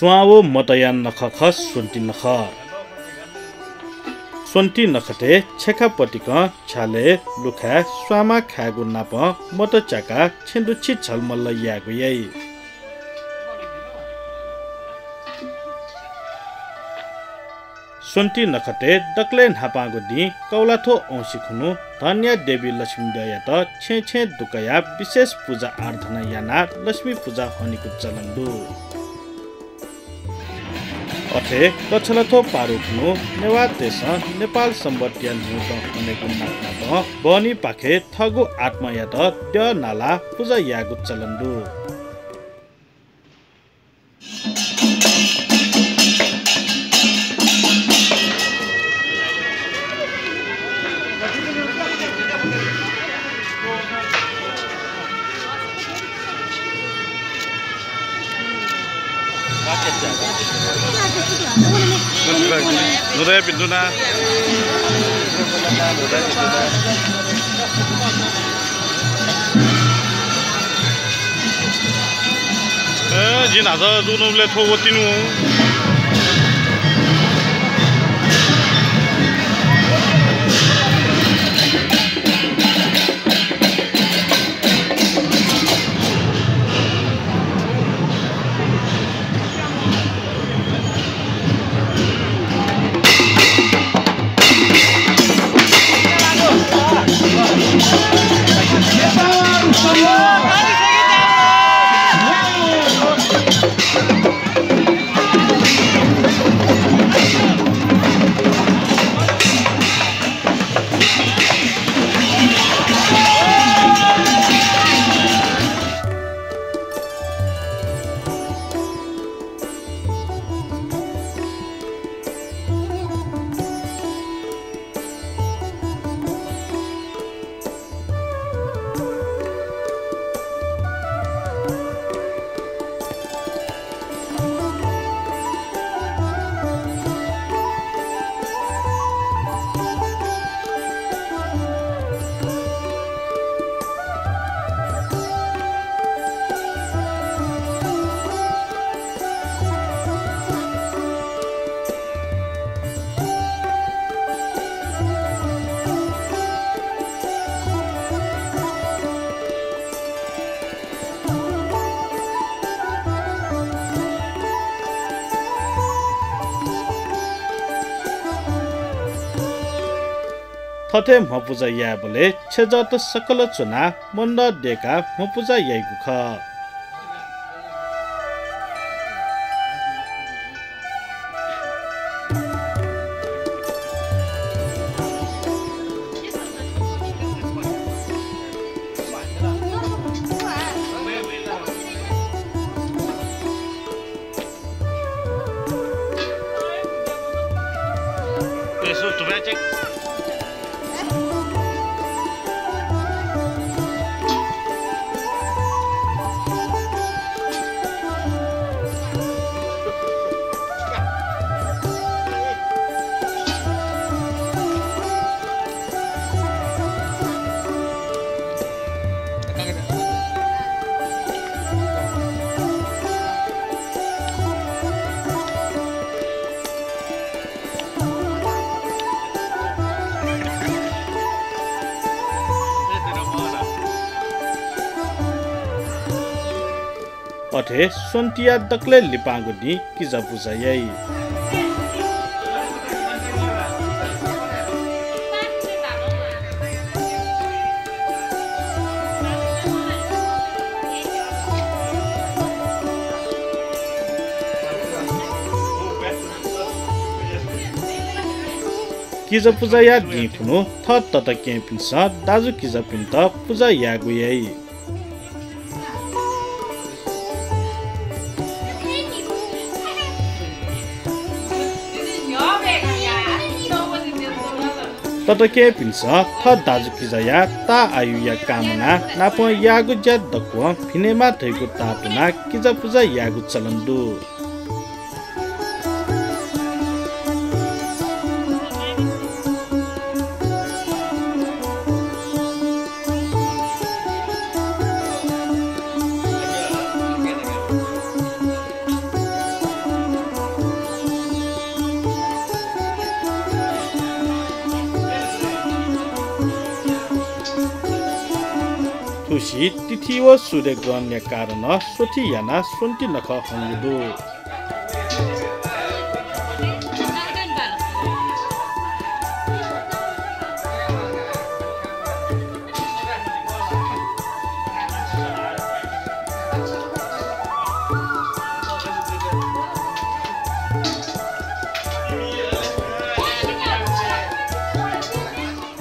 स्वावो मतयान नखख सुन्टी नख सुन्टी नखते छेखापटिक छाले लुखा स्वामा खागु नाप मत चाका छेन्दुछि छलमल्ल यागु याई सुन्टी नखते दक्ले नापागु दि कौलाथो औंसी खुनु धन्य देवी लक्ष्मी दया त छे छे दुकया विशेष पूजा आराधना याना लक्ष्मी पूजा हनिकु चलन्दु अथे कछलथो पारुखनु नेवा देश नेपाल सम्बन्धिया न्युत हुनेको नाप बनी पाखे थगु आत्मया त द नाला पूजा यागु चलन्दु Nudaya pinduna. Jin ada tu nuble thogo tinu. थथे मपुजा या बोले छेजत सकल चुना मन्द देका मपुजा याइगु ख Eso tu baca. अथे सोन्टिया दक्ले लिपागु दि किजा पूजा याई किजा पूजा या दि फुनु थ तत के पिन्छ दाजु किजा पिन्त पूजा यागु याई तत के पिन्छ थ दाजु किजया ता आयु या कामना नाप यागु ज्या दक्व फिनेमा थैगु तातुना किजा पूजा यागु चलन्दु गुसी तिथि व सूर्य ग्रहण कारण सोथि याना सोन्ति नख हंगुदु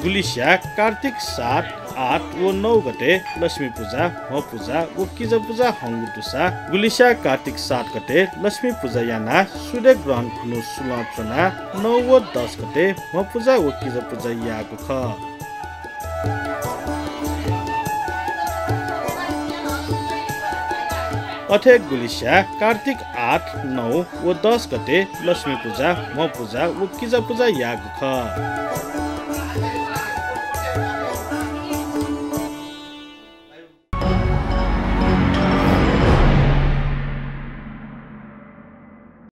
गुलिस्या कार्तिक 7, 8 व 9 गते लक्ष्मी पूजा म पूजा व किज पूजा हंगुटुसा गुलिस्या कार्तिक 7 गते लक्ष्मी पूजा याना सूर्य ग्रहण खुनु सुलचना 9 व 10 गते म पूजा व किज पूजा यागु ख अथे गुलिस्या कार्तिक 8, 9 व 10 गते लक्ष्मी पूजा म पूजा व किज पूजा यागु ख